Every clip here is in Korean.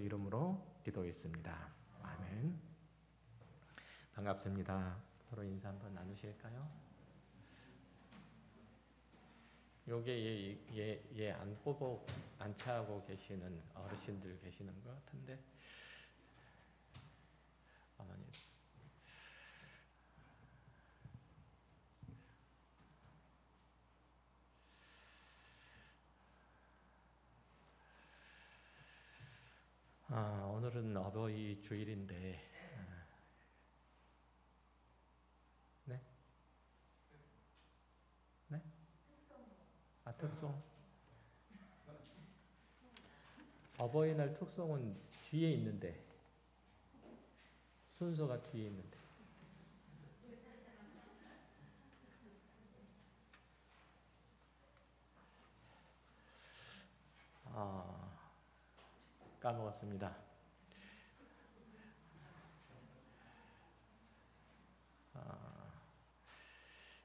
이름으로 기도했습니다. 아멘. 반갑습니다. 서로 인사 한번 나누실까요? 요게 안 보고 안 차하고 계시는 어르신들 계시는 것 같은데 어머니. 오늘은 어버이 주일인데, 네? 네? 특송. 어버이날 특송은 뒤에 있는데, 순서가 뒤에 있는데. 까먹었습니다.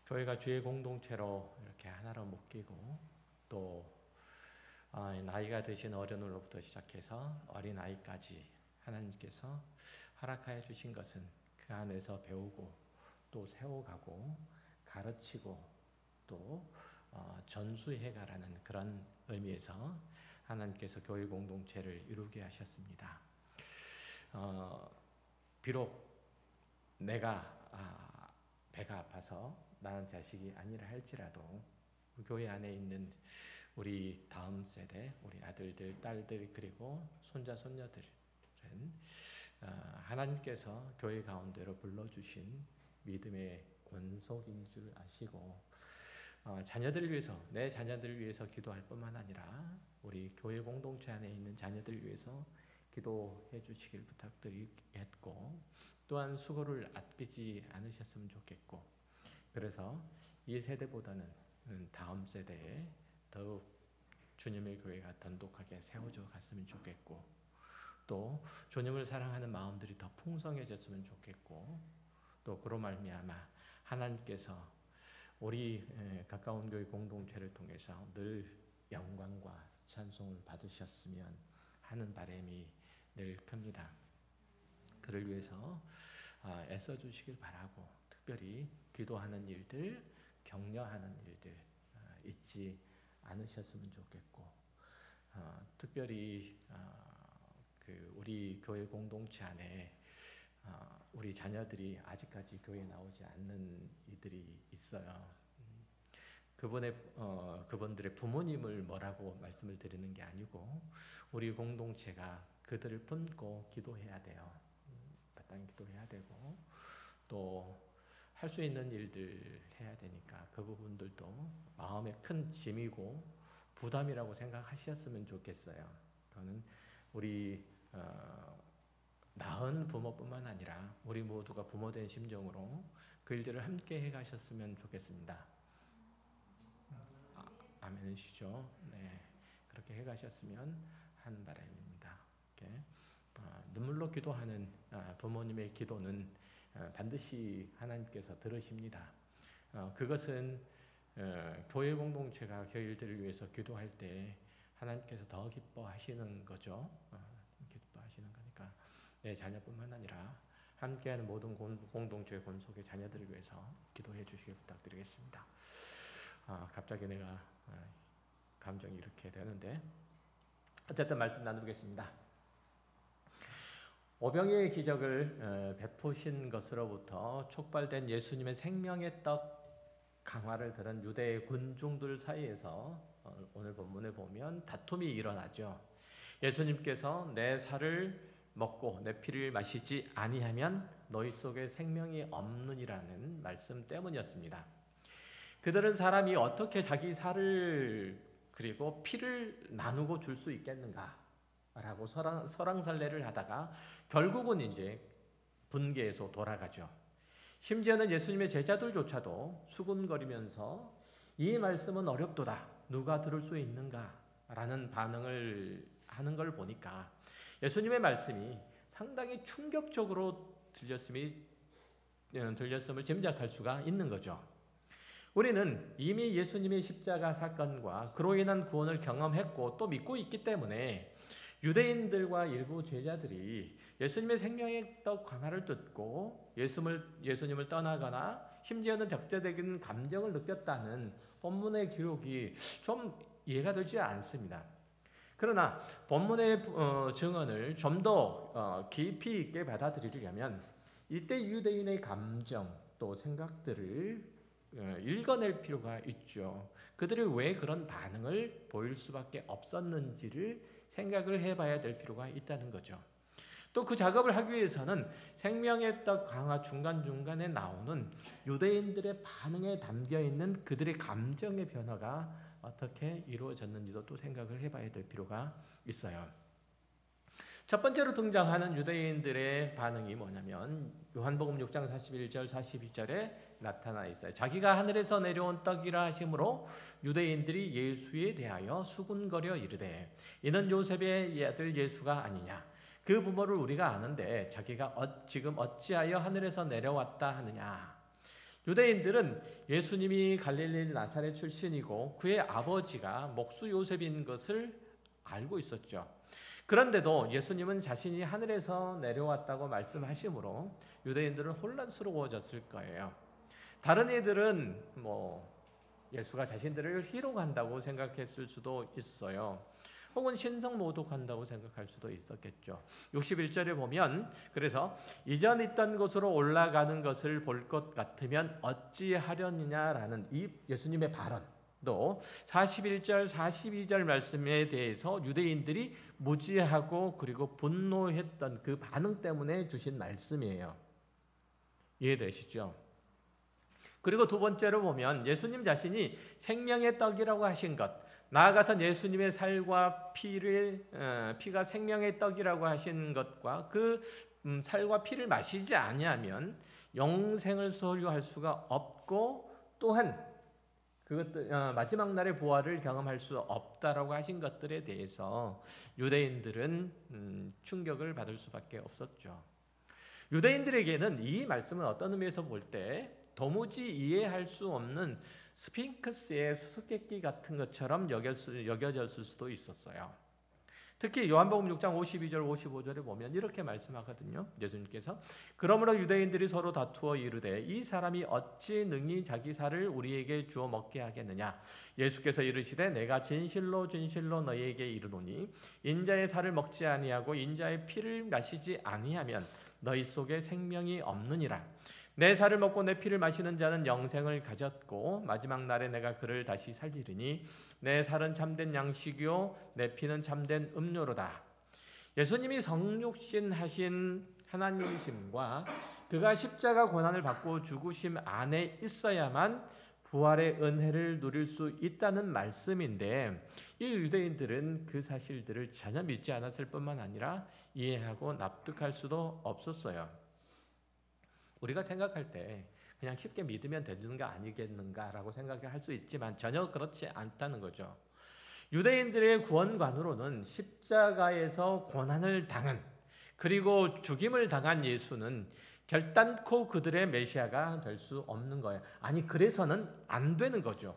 교회가 주의 공동체로 이렇게 하나로 묶이고 또 나이가 드신 어른으로부터 시작해서 어린아이까지 하나님께서 허락하여 주신 것은 그 안에서 배우고 또 세워가고 가르치고 또 전수해가라는 그런 의미에서 하나님께서 교회 공동체를 이루게 하셨습니다. 비록 내가 배가 아파서 낳은 자식이 아니라 할지라도 교회 안에 있는 우리 다음 세대, 우리 아들들, 딸들 그리고 손자, 손녀들은 하나님께서 교회 가운데로 불러주신 믿음의 권속인 줄 아시고 자녀들을 위해서, 내 자녀들을 위해서 기도할 뿐만 아니라 우리 교회 공동체 안에 있는 자녀들을 위해서 기도해 주시길 부탁드리겠고 또한 수고를 아끼지 않으셨으면 좋겠고 그래서 이 세대보다는 다음 세대에 더욱 주님의 교회가 돈독하게 세워져 갔으면 좋겠고 또 주님을 사랑하는 마음들이 더 풍성해졌으면 좋겠고 또 그로 말미암아 하나님께서 우리 가까운 교회 공동체를 통해서 늘 영광과 찬송을 받으셨으면 하는 바람이 늘 큽니다. 그를 위해서 애써 주시길 바라고 특별히 기도하는 일들, 격려하는 일들 잊지 않으셨으면 좋겠고 특별히 우리 교회 공동체 안에 우리 자녀들이 아직까지 교회에 나오지 않는 이들이 있어요. 그분들의 부모님을 뭐라고 말씀을 드리는 게 아니고 우리 공동체가 그들을 품고 기도해야 돼요. 마땅히 기도해야 되고 또 할 수 있는 일들 해야 되니까 그 부분들도 마음에 큰 짐이고 부담이라고 생각하셨으면 좋겠어요. 저는 우리 낳은 부모뿐만 아니라 우리 모두가 부모된 심정으로 그 일들을 함께 해가셨으면 좋겠습니다. 아멘이시죠? 네, 그렇게 해가셨으면 하는 바람입니다. 눈물로 기도하는 부모님의 기도는 반드시 하나님께서 들으십니다. 그것은 교회 공동체가 그 일들을 위해서 기도할 때 하나님께서 더 기뻐하시는 거죠. 기뻐하시는 거니까 내 자녀뿐만 아니라 함께하는 모든 공동체 권속의 자녀들을 위해서 기도해 주시길 부탁드리겠습니다. 갑자기 내가 감정이 이렇게 되는데 어쨌든 말씀 나누겠습니다. 오병이의 기적을 베푸신 것으로부터 촉발된 예수님의 생명의 떡 강화를 들은 유대의 군중들 사이에서 오늘 본문에 보면 다툼이 일어나죠. 예수님께서 내 살을 먹고 내 피를 마시지 아니하면 너희 속에 생명이 없느니라는 말씀 때문이었습니다. 그들은 사람이 어떻게 자기 살을 그리고 피를 나누고 줄 수 있겠는가? 라고 설왕설래를 하다가 결국은 이제 분개해서 돌아가죠. 심지어는 예수님의 제자들조차도 수군거리면서 이 말씀은 어렵도다. 누가 들을 수 있는가? 라는 반응을 하는 걸 보니까 예수님의 말씀이 상당히 충격적으로 들렸음을 짐작할 수가 있는 거죠. 우리는 이미 예수님의 십자가 사건과 그로 인한 구원을 경험했고 또 믿고 있기 때문에 유대인들과 일부 제자들이 예수님의 생명의 떡 강화를 듣고 예수님을 떠나거나 심지어는 적대적인 감정을 느꼈다는 본문의 기록이 좀 이해가 되지 않습니다. 그러나 본문의 증언을 좀 더 깊이 있게 받아들이려면 이때 유대인의 감정 또 생각들을 읽어낼 필요가 있죠. 그들이 왜 그런 반응을 보일 수밖에 없었는지를 생각을 해봐야 될 필요가 있다는 거죠. 또 그 작업을 하기 위해서는 생명의 떡 강화 중간중간에 나오는 유대인들의 반응에 담겨있는 그들의 감정의 변화가 어떻게 이루어졌는지도 또 생각을 해봐야 될 필요가 있어요. 첫 번째로 등장하는 유대인들의 반응이 뭐냐면 요한복음 6장 41절 42절에 나타나 있어요. 자기가 하늘에서 내려온 떡이라 하심으로 유대인들이 예수에 대하여 수군거려 이르되 이는 요셉의 아들 예수가 아니냐. 그 부모를 우리가 아는데 자기가 지금 어찌하여 하늘에서 내려왔다 하느냐. 유대인들은 예수님이 갈릴리 나사렛 출신이고 그의 아버지가 목수 요셉인 것을 알고 있었죠. 그런데도 예수님은 자신이 하늘에서 내려왔다고 말씀하시므로 유대인들은 혼란스러워졌을 거예요. 다른 이들은 예수가 자신들을 희롱한다고 생각했을 수도 있어요. 혹은 신성모독한다고 생각할 수도 있었겠죠. 61절에 보면 그래서 이전 있던 곳으로 올라가는 것을 볼 것 같으면 어찌하려느냐라는 이 예수님의 발언, 또 41절 42절 말씀에 대해서 유대인들이 무지하고 그리고 분노했던 그 반응 때문에 주신 말씀이에요. 이해되시죠? 그리고 두 번째로 보면 예수님 자신이 생명의 떡이라고 하신 것, 나아가서 예수님의 살과 피가 생명의 떡이라고 하신 것과 그 살과 피를 마시지 아니하면 영생을 소유할 수가 없고 또한 그것들 마지막 날의 부활을 경험할 수 없다라고 하신 것들에 대해서 유대인들은 충격을 받을 수밖에 없었죠. 유대인들에게는 이 말씀은 어떤 의미에서 볼 때 도무지 이해할 수 없는 스핑크스의 수수께끼 같은 것처럼 여겨졌을 수도 있었어요. 특히 요한복음 6장 52절 55절에 보면 이렇게 말씀하거든요. 예수님께서 그러므로 유대인들이 서로 다투어 이르되 이 사람이 어찌 능히 자기 살을 우리에게 주어 먹게 하겠느냐. 예수께서 이르시되 내가 진실로 진실로 너희에게 이르노니 인자의 살을 먹지 아니하고 인자의 피를 마시지 아니하면 너희 속에 생명이 없느니라. 내 살을 먹고 내 피를 마시는 자는 영생을 가졌고 마지막 날에 내가 그를 다시 살리리니 내 살은 참된 양식이요 내 피는 참된 음료로다. 예수님이 성육신 하신 하나님이심과 그가 십자가 고난을 받고 죽으심 안에 있어야만 부활의 은혜를 누릴 수 있다는 말씀인데 이 유대인들은 그 사실들을 전혀 믿지 않았을 뿐만 아니라 이해하고 납득할 수도 없었어요. 우리가 생각할 때 그냥 쉽게 믿으면 되는 거 아니겠는가라고 생각할 수 있지만 전혀 그렇지 않다는 거죠. 유대인들의 구원관으로는 십자가에서 고난을 당한 그리고 죽임을 당한 예수는 결단코 그들의 메시아가 될 수 없는 거예요. 아니 그래서는 안 되는 거죠.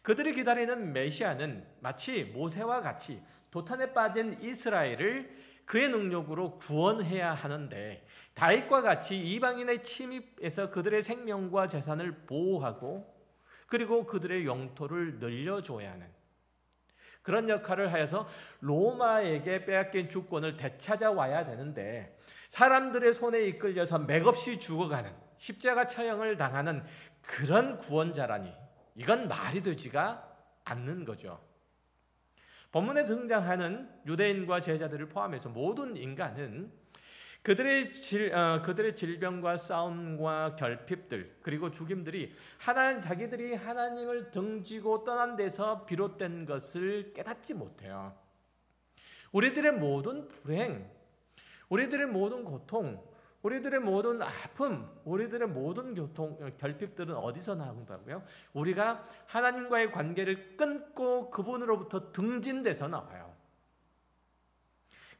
그들이 기다리는 메시아는 마치 모세와 같이 도탄에 빠진 이스라엘을 그의 능력으로 구원해야 하는데 다윗과 같이 이방인의 침입에서 그들의 생명과 재산을 보호하고 그리고 그들의 영토를 늘려줘야 하는 그런 역할을 하여서 로마에게 빼앗긴 주권을 되찾아와야 되는데 사람들의 손에 이끌려서 맥없이 죽어가는 십자가 처형을 당하는 그런 구원자라니 이건 말이 되지가 않는 거죠. 본문에 등장하는 유대인과 제자들을 포함해서 모든 인간은 그들의 질병과 싸움과 결핍들 그리고 죽임들이 자기들이 하나님을 등지고 떠난 데서 비롯된 것을 깨닫지 못해요. 우리들의 모든 불행, 우리들의 모든 고통, 우리들의 모든 아픔, 우리들의 모든 결핍들은 어디서 나온다고요? 우리가 하나님과의 관계를 끊고 그분으로부터 등진 데서 나와요.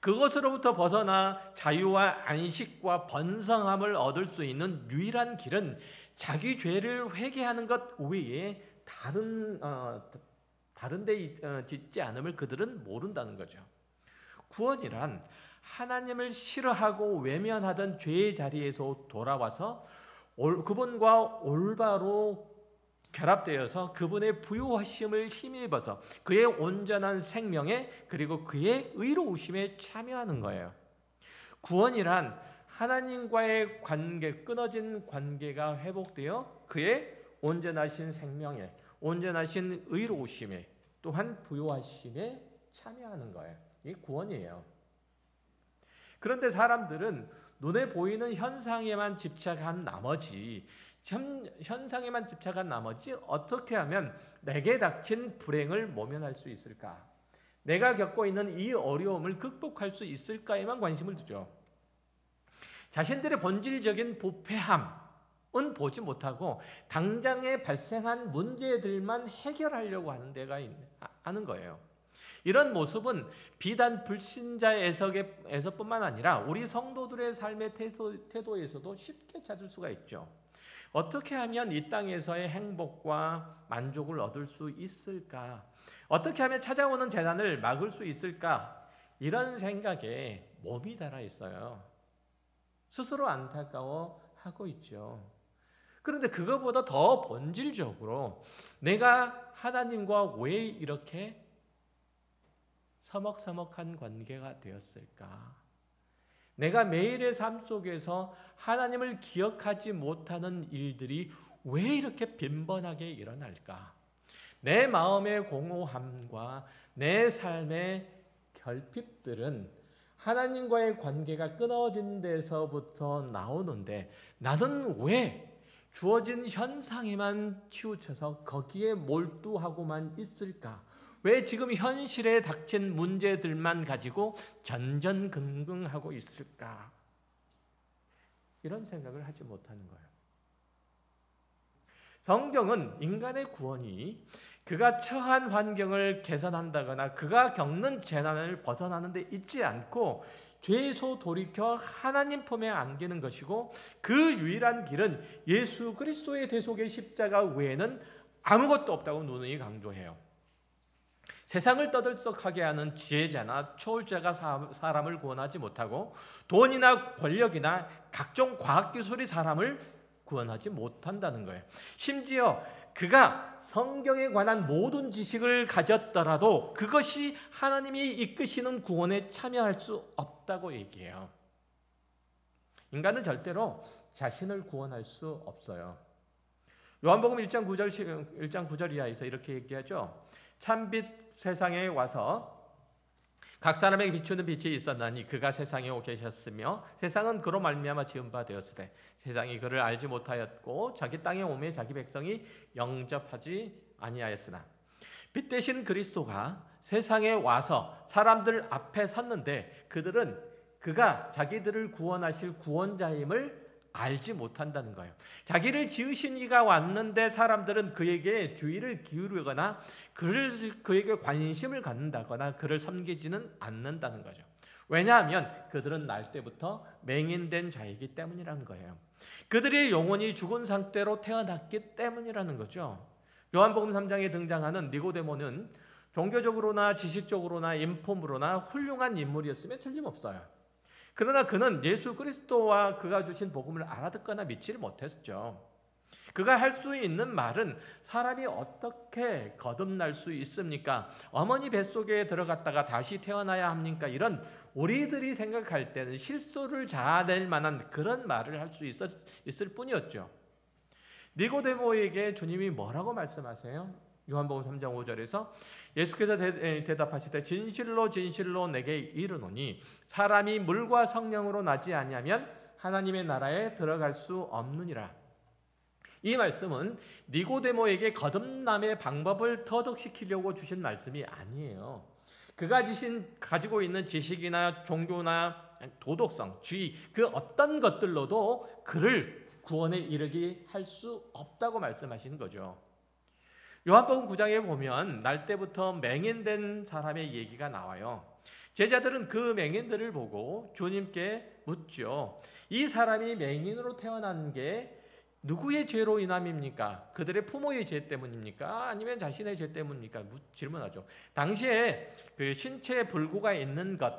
그것으로부터 벗어나 자유와 안식과 번성함을 얻을 수 있는 유일한 길은 자기 죄를 회개하는 것 외에 다른 데 짓지 않음을 그들은 모른다는 거죠. 구원이란 하나님을 싫어하고 외면하던 죄의 자리에서 돌아와서 그분과 올바로 결합되어서 그분의 부요하심을 힘입어서 그의 온전한 생명에 그리고 그의 의로우심에 참여하는 거예요. 구원이란 하나님과의 끊어진 관계가 회복되어 그의 온전하신 생명에, 온전하신 의로우심에, 또한 부요하심에 참여하는 거예요. 이게 구원이에요. 그런데 사람들은 눈에 보이는 현상에만 집착한 나머지 어떻게 하면 내게 닥친 불행을 모면할 수 있을까? 내가 겪고 있는 이 어려움을 극복할 수 있을까에만 관심을 두죠. 자신들의 본질적인 부패함은 보지 못하고 당장에 발생한 문제들만 해결하려고 하는 거예요. 이런 모습은 비단 불신자에서뿐만 아니라 우리 성도들의 삶의 태도에서도 쉽게 찾을 수가 있죠. 어떻게 하면 이 땅에서의 행복과 만족을 얻을 수 있을까? 어떻게 하면 찾아오는 재난을 막을 수 있을까? 이런 생각에 몸이 달아 있어요. 스스로 안타까워하고 있죠. 그런데 그거보다 더 본질적으로 내가 하나님과 왜 이렇게 서먹서먹한 관계가 되었을까? 내가 매일의 삶 속에서 하나님을 기억하지 못하는 일들이 왜 이렇게 빈번하게 일어날까? 내 마음의 공허함과 내 삶의 결핍들은 하나님과의 관계가 끊어진 데서부터 나오는데 나는 왜 주어진 현상에만 치우쳐서 거기에 몰두하고만 있을까? 왜 지금 현실에 닥친 문제들만 가지고 전전긍긍하고 있을까? 이런 생각을 하지 못하는 거예요. 성경은 인간의 구원이 그가 처한 환경을 개선한다거나 그가 겪는 재난을 벗어나는 데 있지 않고 죄에서 돌이켜 하나님 품에 안기는 것이고 그 유일한 길은 예수 그리스도의 대속의 십자가 외에는 아무것도 없다고 누누이 강조해요. 세상을 떠들썩하게 하는 지혜자나 초월자가 사람을 구원하지 못하고 돈이나 권력이나 각종 과학기술이 사람을 구원하지 못한다는 거예요. 심지어 그가 성경에 관한 모든 지식을 가졌더라도 그것이 하나님이 이끄시는 구원에 참여할 수 없다고 얘기해요. 인간은 절대로 자신을 구원할 수 없어요. 요한복음 1장 9절 이하에서 이렇게 얘기하죠. 참빛 세상에 와서 각 사람에게 비추는 빛이 있었나니 그가 세상에 오 계셨으며 세상은 그로 말미암아 지은 바 되었으되 세상이 그를 알지 못하였고 자기 땅에 오매 자기 백성이 영접하지 아니하였으나 빛 대신 그리스도가 세상에 와서 사람들 앞에 섰는데 그들은 그가 자기들을 구원하실 구원자임을 알지 못한다는 거예요. 자기를 지으신 이가 왔는데 사람들은 그에게 주의를 기울이거나 그에게 관심을 갖는다거나 그를 섬기지는 않는다는 거죠. 왜냐하면 그들은 날 때부터 맹인된 자이기 때문이라는 거예요. 그들의 영혼이 죽은 상태로 태어났기 때문이라는 거죠. 요한복음 3장에 등장하는 니고데모는 종교적으로나 지식적으로나 인품으로나 훌륭한 인물이었으면 틀림없어요. 그러나 그는 예수 그리스도와 그가 주신 복음을 알아듣거나 믿지를 못했죠. 그가 할 수 있는 말은 사람이 어떻게 거듭날 수 있습니까? 어머니 뱃속에 들어갔다가 다시 태어나야 합니까? 이런 우리들이 생각할 때는 실소를 자아낼 만한 그런 말을 할 수 있을 뿐이었죠. 니고데모에게 주님이 뭐라고 말씀하세요? 요한복음 3장 5절에서 예수께서 대답하시되 진실로 진실로 내게 이르노니 사람이 물과 성령으로 나지 아니하면 하나님의 나라에 들어갈 수 없느니라. 이 말씀은 니고데모에게 거듭남의 방법을 터득시키려고 주신 말씀이 아니에요. 그가 가지고 있는 지식이나 종교나 도덕성, 주의 그 어떤 것들로도 그를 구원에 이르게 할 수 없다고 말씀하시는 거죠. 요한복음 9장에 보면 날 때부터 맹인된 사람의 얘기가 나와요. 제자들은 그 맹인들을 보고 주님께 묻죠. 이 사람이 맹인으로 태어난 게 누구의 죄로 인함입니까? 그들의 부모의 죄 때문입니까? 아니면 자신의 죄 때문입니까? 질문하죠. 당시에 그 신체 불구가 있는 것,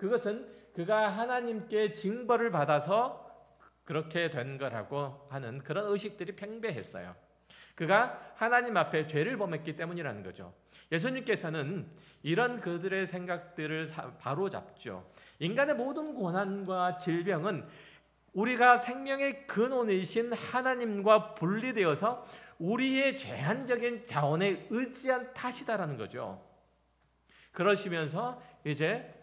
그것은 그가 하나님께 징벌을 받아서 그렇게 된 거라고 하는 그런 의식들이 팽배했어요. 그가 하나님 앞에 죄를 범했기 때문이라는 거죠. 예수님께서는 이런 그들의 생각들을 바로잡죠. 인간의 모든 고난과 질병은 우리가 생명의 근원이신 하나님과 분리되어서 우리의 제한적인 자원에 의지한 탓이다라는 거죠. 그러시면서 이제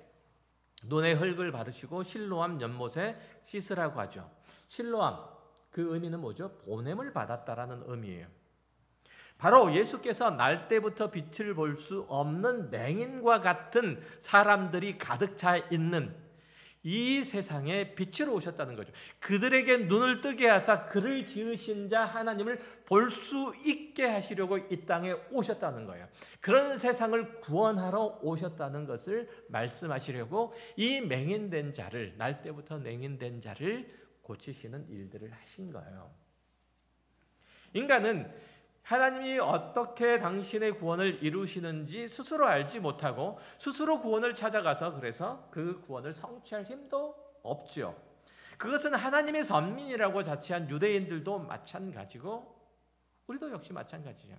눈에 흙을 바르시고 실로암 연못에 씻으라고 하죠. 실로암, 그 의미는 뭐죠? 보냄을 받았다라는 의미예요. 바로 예수께서 날 때부터 빛을 볼 수 없는 맹인과 같은 사람들이 가득 차 있는 이 세상에 빛으로 오셨다는 거죠. 그들에게 눈을 뜨게 하사 그를 지으신 자 하나님을 볼 수 있게 하시려고 이 땅에 오셨다는 거예요. 그런 세상을 구원하러 오셨다는 것을 말씀하시려고 이 맹인된 자를, 날 때부터 맹인된 자를 고치시는 일들을 하신 거예요. 인간은 하나님이 어떻게 당신의 구원을 이루시는지 스스로 알지 못하고 스스로 구원을 찾아가서 그래서 그 구원을 성취할 힘도 없죠. 그것은 하나님의 선민이라고 자처한 유대인들도 마찬가지고 우리도 역시 마찬가지죠.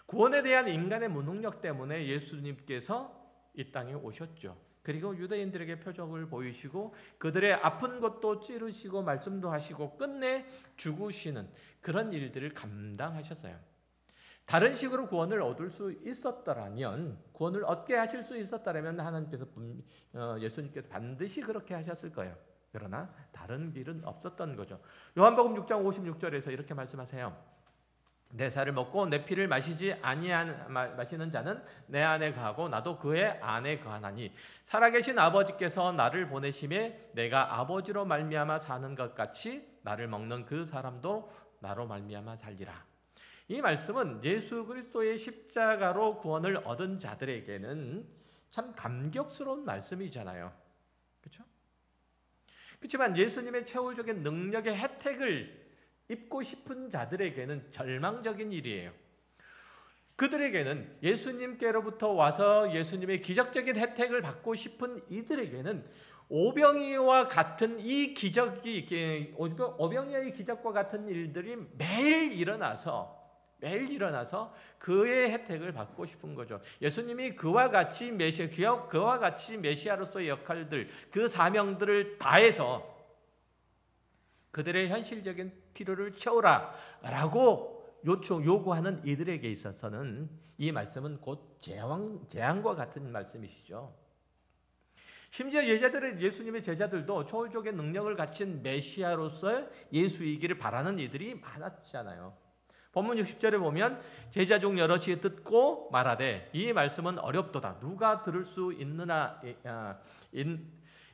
구원에 대한 인간의 무능력 때문에 예수님께서 이 땅에 오셨죠. 그리고 유대인들에게 표적을 보이시고 그들의 아픈 것도 찌르시고 말씀도 하시고 끝내 죽으시는 그런 일들을 감당하셨어요. 다른 식으로 구원을 얻을 수 있었더라면, 구원을 얻게 하실 수 있었더라면 하나님께서 예수님께서 반드시 그렇게 하셨을 거예요. 그러나 다른 길은 없었던 거죠. 요한복음 6장 56절에서 이렇게 말씀하세요. 내 살을 먹고 내 피를 마시는 자는 내 안에 거하고 나도 그의 안에 거하나니 살아계신 아버지께서 나를 보내심에 내가 아버지로 말미암아 사는 것 같이 나를 먹는 그 사람도 나로 말미암아 살리라. 이 말씀은 예수 그리스도의 십자가로 구원을 얻은 자들에게는 참 감격스러운 말씀이잖아요. 그렇죠? 그렇지만 예수님의 최후적인 능력의 혜택을 입고 싶은 자들에게는 절망적인 일이에요. 그들에게는 예수님께로부터 와서 예수님의 기적적인 혜택을 받고 싶은 이들에게는 오병이어와 같은 이 기적이, 오병이어의 기적과 같은 일들이 매일 일어나서 그의 혜택을 받고 싶은 거죠. 예수님이 그와 같이 메시아로서의 역할들, 그 사명들을 다해서 그들의 현실적인 필요를 채우라라고 요구하는 이들에게 있어서는 이 말씀은 곧 재앙과 같은 말씀이시죠. 심지어 예수님의 제자들도 초월적인 능력을 가진 메시아로서 예수이기를 바라는 이들이 많았잖아요. 본문 60절에 보면 제자 중 여럿이 듣고 말하되 이 말씀은 어렵도다. 누가 들을 수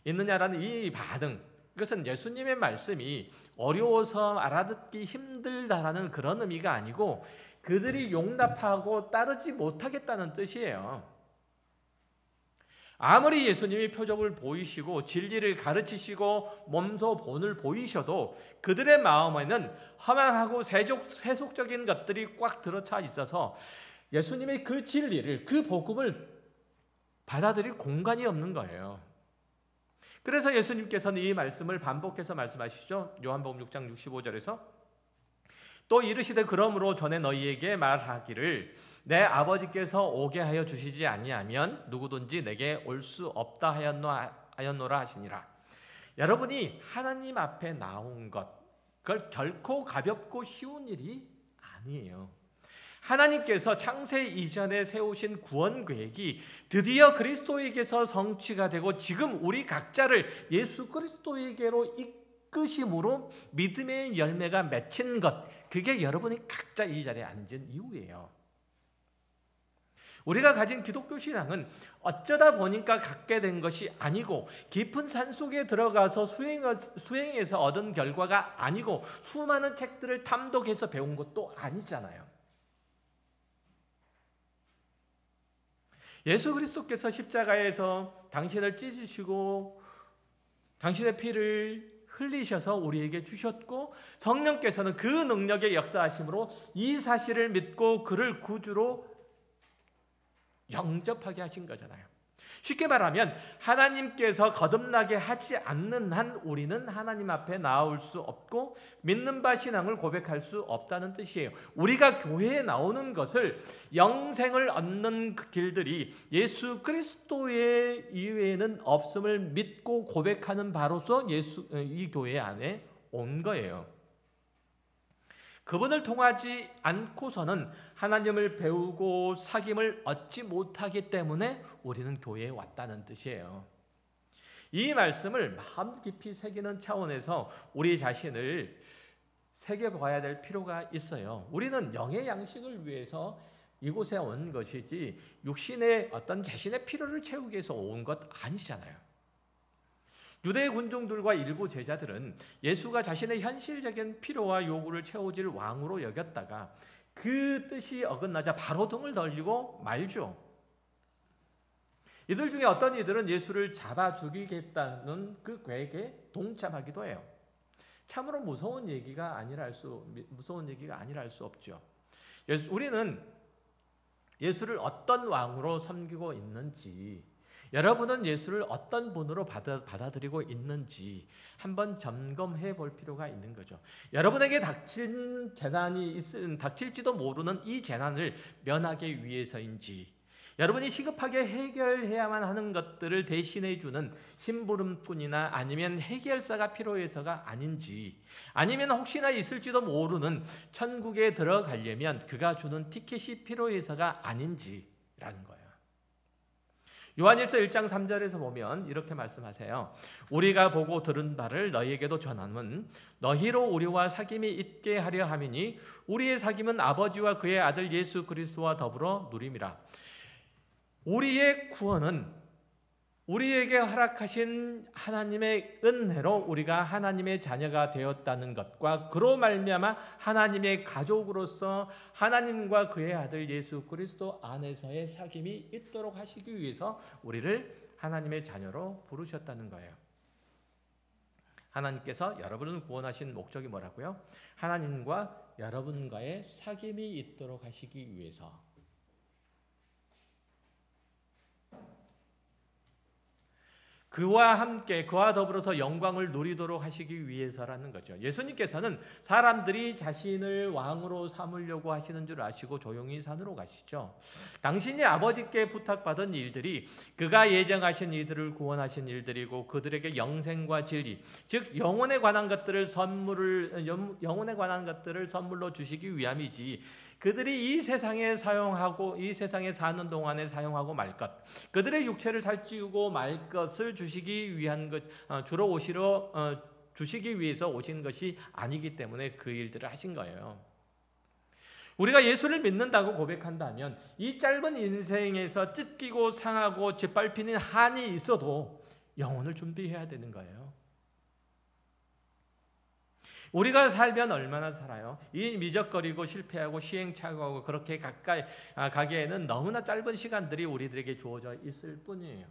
있느냐라는 이 반응. 이것은 예수님의 말씀이 어려워서 알아듣기 힘들다라는 그런 의미가 아니고 그들이 용납하고 따르지 못하겠다는 뜻이에요. 아무리 예수님이 표적을 보이시고 진리를 가르치시고 몸소 본을 보이셔도 그들의 마음에는 허망하고 세속적인 것들이 꽉 들어차 있어서 예수님의 그 진리를, 그 복음을 받아들일 공간이 없는 거예요. 그래서 예수님께서는 이 말씀을 반복해서 말씀하시죠. 요한복음 6장 65절에서 또 이르시되 그러므로 전에 너희에게 말하기를 내 아버지께서 오게 하여 주시지 아니하면 누구든지 내게 올 수 없다 하였노라 하시니라. 여러분이 하나님 앞에 나온 것, 그걸 결코 가볍고 쉬운 일이 아니에요. 하나님께서 창세 이전에 세우신 구원 계획이 드디어 그리스도에게서 성취가 되고 지금 우리 각자를 예수 그리스도에게로 이끄심으로 믿음의 열매가 맺힌 것, 그게 여러분이 각자 이 자리에 앉은 이유예요. 우리가 가진 기독교 신앙은 어쩌다 보니까 갖게 된 것이 아니고 깊은 산속에 들어가서 수행해서 얻은 결과가 아니고 수많은 책들을 탐독해서 배운 것도 아니잖아요. 예수 그리스도께서 십자가에서 당신을 찢으시고 당신의 피를 흘리셔서 우리에게 주셨고 성령께서는 그 능력의 역사하심으로 이 사실을 믿고 그를 구주로 영접하게 하신 거잖아요. 쉽게 말하면 하나님께서 거듭나게 하지 않는 한 우리는 하나님 앞에 나올 수 없고 믿는 바 신앙을 고백할 수 없다는 뜻이에요. 우리가 교회에 나오는 것을 영생을 얻는 그 길들이 예수 그리스도의 이외에는 없음을 믿고 고백하는 바로서 이 교회 안에 온 거예요. 그분을 통하지 않고서는 하나님을 배우고 사귐을 얻지 못하기 때문에 우리는 교회에 왔다는 뜻이에요. 이 말씀을 마음 깊이 새기는 차원에서 우리 자신을 새겨봐야 될 필요가 있어요. 우리는 영의 양식을 위해서 이곳에 온 것이지 육신의 어떤 자신의 필요를 채우기 위해서 온 것 아니잖아요. 유대 군중들과 일부 제자들은 예수가 자신의 현실적인 필요와 요구를 채워질 왕으로 여겼다가 그 뜻이 어긋나자 바로 등을 돌리고 말죠. 이들 중에 어떤 이들은 예수를 잡아 죽이겠다는 그 계획에 동참하기도 해요. 참으로 무서운 얘기가 아니라 할 수 없죠. 우리는 예수를 어떤 왕으로 섬기고 있는지, 여러분은 예수를 어떤 분으로 받아들이고 있는지 한번 점검해 볼 필요가 있는 거죠. 여러분에게 닥칠지도 모르는 이 재난을 면하기 위해서인지, 여러분이 시급하게 해결해야만 하는 것들을 대신해 주는 심부름꾼이나 아니면 해결사가 필요해서가 아닌지, 아니면 혹시나 있을지도 모르는 천국에 들어가려면 그가 주는 티켓이 필요해서가 아닌지라는 거예요. 요한일서 1장 3절에서 보면 이렇게 말씀하세요. 우리가 보고 들은 바를 너희에게도 전함은 너희로 우리와 사귐이 있게 하려 함이니 우리의 사귐은 아버지와 그의 아들 예수 그리스도와 더불어 누림이라. 우리의 구원은 우리에게 허락하신 하나님의 은혜로 우리가 하나님의 자녀가 되었다는 것과 그로 말미암아 하나님의 가족으로서 하나님과 그의 아들 예수 그리스도 안에서의 사귐이 있도록 하시기 위해서 우리를 하나님의 자녀로 부르셨다는 거예요. 하나님께서 여러분을 구원하신 목적이 뭐라고요? 하나님과 여러분과의 사귐이 있도록 하시기 위해서. 그와 함께 그와 더불어서 영광을 누리도록 하시기 위해서라는 거죠. 예수님께서는 사람들이 자신을 왕으로 삼으려고 하시는 줄 아시고 조용히 산으로 가시죠. 당신이 아버지께 부탁받은 일들이 그가 예정하신 이들을 구원하신 일들이고 그들에게 영생과 진리, 즉 영혼에 관한 것들을 선물로 주시기 위함이지, 그들이 이 세상에 사는 동안에 사용하고 말 것, 그들의 육체를 살찌우고 말 것을 주시기 위해서 오신 것이 아니기 때문에 그 일들을 하신 거예요. 우리가 예수를 믿는다고 고백한다면 이 짧은 인생에서 찢기고 상하고 짓밟히는 한이 있어도 영혼을 준비해야 되는 거예요. 우리가 살면 얼마나 살아요? 이 미적거리고 실패하고 시행착오하고 그렇게 가까이 가기에는 너무나 짧은 시간들이 우리들에게 주어져 있을 뿐이에요.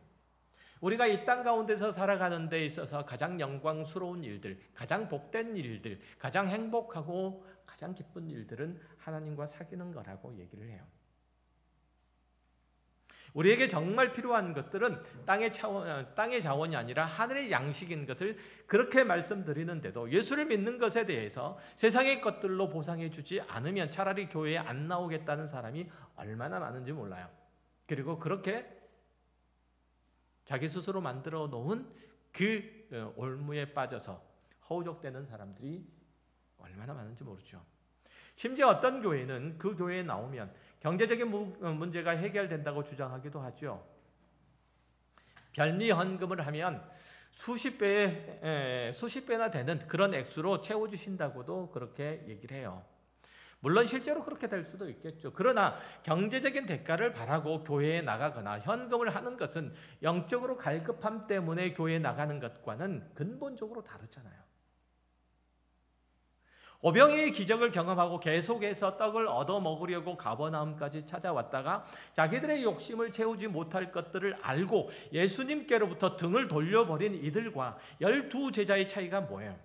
우리가 이 땅 가운데서 살아가는 데 있어서 가장 영광스러운 일들, 가장 복된 일들, 가장 행복하고 가장 기쁜 일들은 하나님과 사귀는 거라고 얘기를 해요. 우리에게 정말 필요한 것들은 땅의 자원이 아니라 하늘의 양식인 것을 그렇게 말씀드리는데도 예수를 믿는 것에 대해서 세상의 것들로 보상해 주지 않으면 차라리 교회에 안 나오겠다는 사람이 얼마나 많은지 몰라요. 그리고 그렇게 자기 스스로 만들어 놓은 그 올무에 빠져서 허우적대는 사람들이 얼마나 많은지 모르죠. 심지어 어떤 교회는 그 교회에 나오면 경제적인 문제가 해결된다고 주장하기도 하죠. 별미 헌금을 하면 수십 배나 되는 그런 액수로 채워주신다고도 그렇게 얘기를 해요. 물론 실제로 그렇게 될 수도 있겠죠. 그러나 경제적인 대가를 바라고 교회에 나가거나 헌금을 하는 것은 영적으로 갈급함 때문에 교회에 나가는 것과는 근본적으로 다르잖아요. 오병이의 기적을 경험하고 계속해서 떡을 얻어 먹으려고 가버나움까지 찾아왔다가 자기들의 욕심을 채우지 못할 것들을 알고 예수님께로부터 등을 돌려버린 이들과 12제자의 차이가 뭐예요?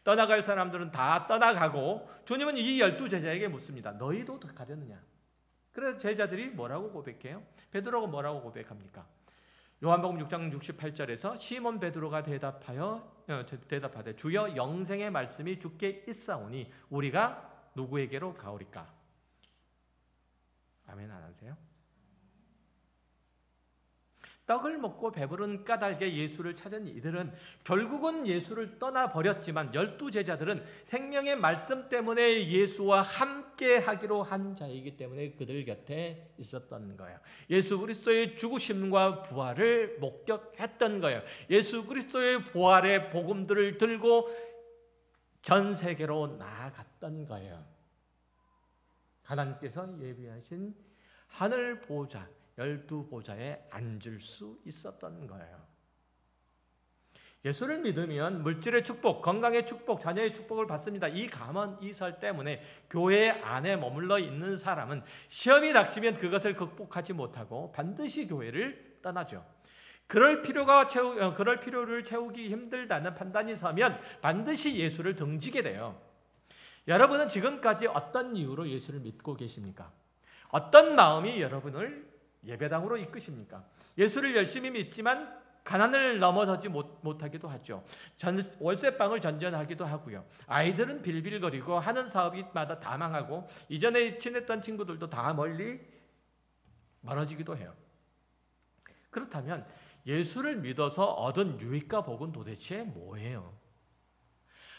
떠나갈 사람들은 다 떠나가고 주님은 이 12제자에게 묻습니다. 너희도 가려느냐? 그래서 제자들이 뭐라고 고백해요? 베드로가 뭐라고 고백합니까? 요한복음 6장 68절에서 시몬 베드로가 대답하되 주여 영생의 말씀이 주께 있사오니 우리가 누구에게로 가오리까? 아멘 안 하세요? 떡을 먹고 배부른 까닭에 예수를 찾은 이들은 결국은 예수를 떠나버렸지만 12제자들은 생명의 말씀 때문에 예수와 함께 하기로 한 자이기 때문에 그들 곁에 있었던 거예요. 예수 그리스도의 죽으심과 부활을 목격했던 거예요. 예수 그리스도의 부활의 복음들을 들고 전 세계로 나아갔던 거예요. 하나님께서 예비하신 하늘 보좌 12보좌에 앉을 수 있었던 거예요. 예수를 믿으면 물질의 축복, 건강의 축복, 자녀의 축복을 받습니다. 이 감언 이설 때문에 교회 안에 머물러 있는 사람은 시험이 닥치면 그것을 극복하지 못하고 반드시 교회를 떠나죠. 그럴 필요를 채우기 힘들다는 판단이 서면 반드시 예수를 등지게 돼요. 여러분은 지금까지 어떤 이유로 예수를 믿고 계십니까? 어떤 마음이 여러분을 예배당으로 이끄십니까? 예수를 열심히 믿지만 가난을 넘어서지 못하기도 하죠. 월세방을 전전하기도 하고요. 아이들은 빌빌거리고 하는 사업이마다 다 망하고 이전에 친했던 친구들도 다 멀어지기도 해요. 그렇다면 예수를 믿어서 얻은 유익과 복은 도대체 뭐예요?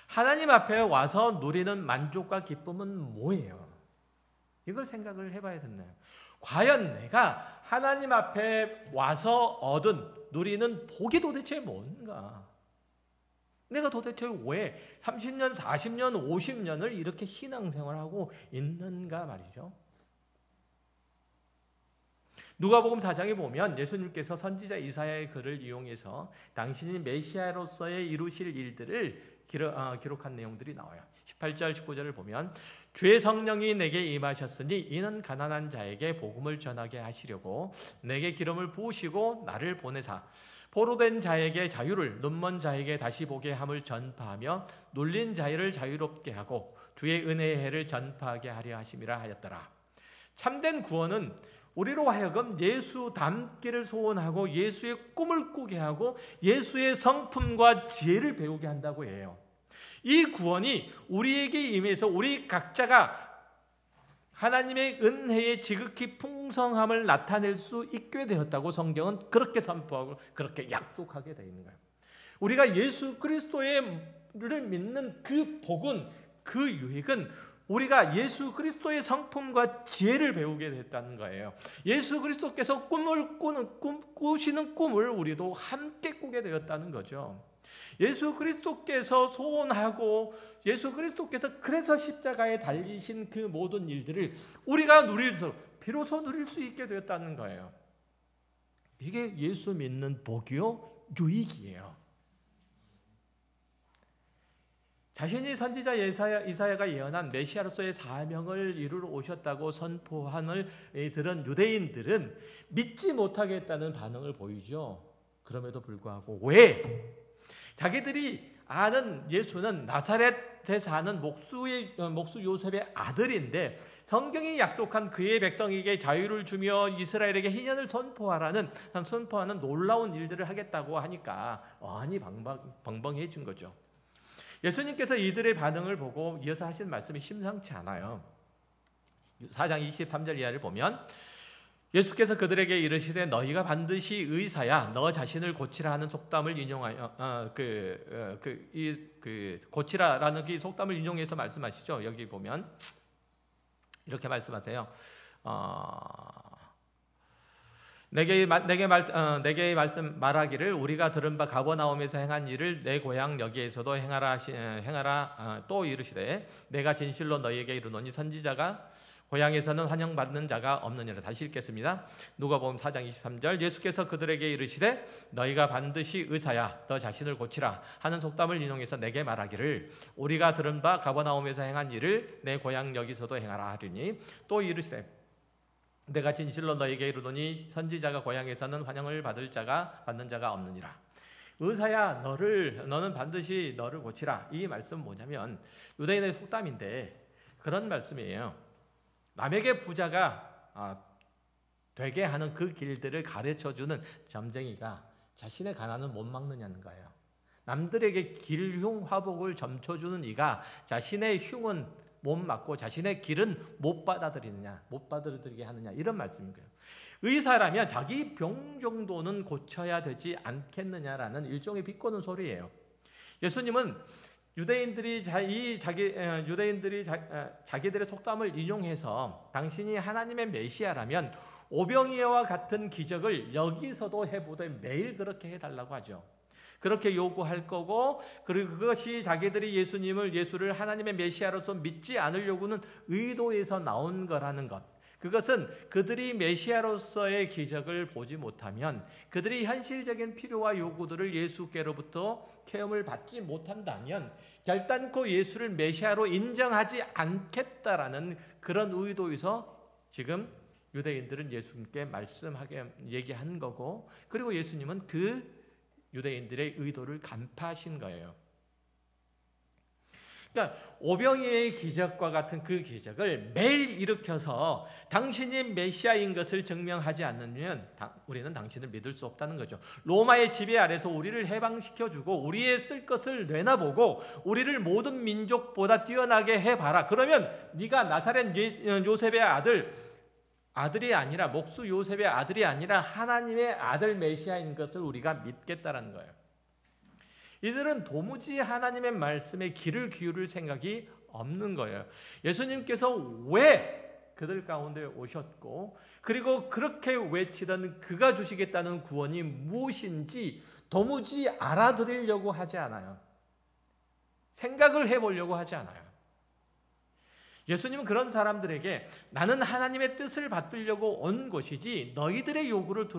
하나님 앞에 와서 누리는 만족과 기쁨은 뭐예요? 이걸 생각을 해봐야 되나요? 과연 내가 하나님 앞에 와서 누리는 복이 도대체 뭔가? 내가 도대체 왜 30년, 40년, 50년을 이렇게 신앙생활하고 있는가 말이죠. 누가복음 4장에 보면 예수님께서 선지자 이사야의 글을 이용해서 당신이 메시아로서의 이루실 일들을 기록한 내용들이 나와요. 18절, 19절을 보면 주의 성령이 내게 임하셨으니 이는 가난한 자에게 복음을 전하게 하시려고 내게 기름을 부으시고 나를 보내사 포로된 자에게 자유를 눈먼 자에게 다시 보게 함을 전파하며 눌린 자를 자유롭게 하고 주의 은혜의 해를 전파하게 하려 하심이라 하였더라. 참된 구원은 우리로 하여금 예수 닮기를 소원하고 예수의 꿈을 꾸게 하고 예수의 성품과 지혜를 배우게 한다고 해요. 이 구원이 우리에게 임해서 우리 각자가 하나님의 은혜의 지극히 풍성함을 나타낼 수 있게 되었다고 성경은 그렇게 선포하고 그렇게 약속하게 되어 있는 거예요. 우리가 예수 그리스도를 믿는 그 복은, 그 유익은 우리가 예수 그리스도의 성품과 지혜를 배우게 됐다는 거예요. 예수 그리스도께서 꾸시는 꿈을 우리도 함께 꾸게 되었다는 거죠. 예수 그리스도께서 소원하고 예수 그리스도께서 그래서 십자가에 달리신 그 모든 일들을 우리가 비로소 누릴 수 있게 되었다는 거예요. 이게 예수 믿는 복이요, 유익이에요. 자신이 선지자 이사야가 예언한 메시아로서의 사명을 이루러 오셨다고 선포함을 들은 유대인들은 믿지 못하겠다는 반응을 보이죠. 그럼에도 불구하고 왜? 자기들이 아는 예수는 나사렛에 사는 목수 요셉의 아들인데 성경이 약속한 그의 백성에게 자유를 주며 이스라엘에게 희년을 선포하는 놀라운 일들을 하겠다고 하니까 어안이 벙벙해진 거죠. 예수님께서 이들의 반응을 보고 이어서 하신 말씀이 심상치 않아요. 4장 23절 이하를 보면 예수께서 그들에게 이르시되 너희가 반드시 의사야 너 자신을 고치라 하는 속담을 인용하여 고치라라는 그 속담을 인용해서 말씀하시죠. 여기 보면 이렇게 말씀하세요. 내게 말씀 말하기를 우리가 들은 바 가버나움에서 행한 일을 내 고향 여기에서도 행하라 또 이르시되 내가 진실로 너희에게 이르노니 선지자가 고향에서는 환영받는 자가 없느니라. 다시 읽겠습니다. 누가복음 4장 23절 예수께서 그들에게 이르시되 너희가 반드시 의사야 너 자신을 고치라 하는 속담을 인용해서 내게 말하기를 우리가 들은 바 가버나움에서 행한 일을 내 고향 여기서도 행하라 하리니 또 이르시되 내가 진실로 너희에게 이르노니 선지자가 고향에서는 환영을 받는 자가 없느니라. 의사야 너는 반드시 너를 고치라. 이 말씀은 뭐냐면 유대인의 속담인데 그런 말씀이에요. 남에게 부자가 되게 하는 그 길들을 가르쳐주는 점쟁이가 자신의 가난은 못 막느냐는 거예요. 남들에게 길흉 화복을 점쳐주는 이가 자신의 흉은 못 막고 자신의 길은 못 받아들이느냐, 못 받아들이게 하느냐, 이런 말씀인 거예요. 의사라면 자기 병 정도는 고쳐야 되지 않겠느냐라는 일종의 비꼬는 소리예요. 예수님은 유대인들이 자기들의 속담을 인용해서 당신이 하나님의 메시아라면 오병이어와 같은 기적을 여기서도 해보되 매일 그렇게 해달라고 하죠. 그렇게 요구할 거고, 그리고 그것이 자기들이 예수를 하나님의 메시아로서 믿지 않으려고는 의도에서 나온 거라는 것. 그것은 그들이 메시아로서의 기적을 보지 못하면, 그들이 현실적인 필요와 요구들을 예수께로부터 체험을 받지 못한다면 결단코 예수를 메시아로 인정하지 않겠다라는 그런 의도에서 지금 유대인들은 예수님께 얘기한 거고, 그리고 예수님은 그 유대인들의 의도를 간파하신 거예요. 그러니까 오병이어의 기적과 같은 그 기적을 매일 일으켜서 당신이 메시아인 것을 증명하지 않으면 우리는 당신을 믿을 수 없다는 거죠. 로마의 지배 아래서 우리를 해방시켜주고 우리의 쓸 것을 내놔보고 우리를 모든 민족보다 뛰어나게 해봐라. 그러면 네가 나사렛 요셉의 아들이 아니라, 목수 요셉의 아들이 아니라 하나님의 아들 메시아인 것을 우리가 믿겠다라는 거예요. 이들은 도무지 하나님의 말씀에 귀를 기울일 생각이 없는 거예요. 예수님께서 왜 그들 가운데 오셨고, 그리고 그렇게 외치던 그가 주시겠다는 구원이 무엇인지 도무지 알아들으려고 하지 않아요. 생각을 해보려고 하지 않아요. 예수님은 그런 사람들에게 나는 하나님의 뜻을 받들려고 온 것이지 너희들의 요구를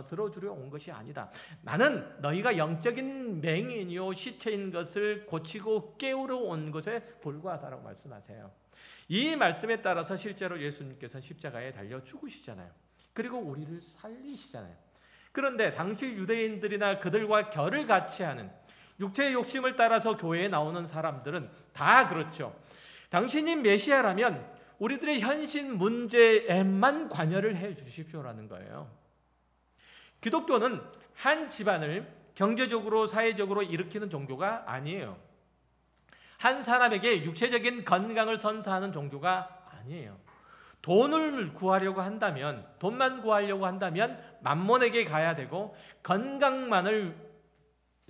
들어주려 온 것이 아니다. 나는 너희가 영적인 맹인이요 시체인 것을 고치고 깨우러 온 것에 불과하다라고 말씀하세요. 이 말씀에 따라서 실제로 예수님께서 십자가에 달려 죽으시잖아요. 그리고 우리를 살리시잖아요. 그런데 당시 유대인들이나 그들과 결을 같이 하는 육체의 욕심을 따라서 교회에 나오는 사람들은 다 그렇죠. 당신이 메시아라면 우리들의 현신 문제에만 관여를 해 주십시오라는 거예요. 기독교는 한 집안을 경제적으로 사회적으로 일으키는 종교가 아니에요. 한 사람에게 육체적인 건강을 선사하는 종교가 아니에요. 돈만 구하려고 한다면 맘몬에게 가야 되고, 건강만을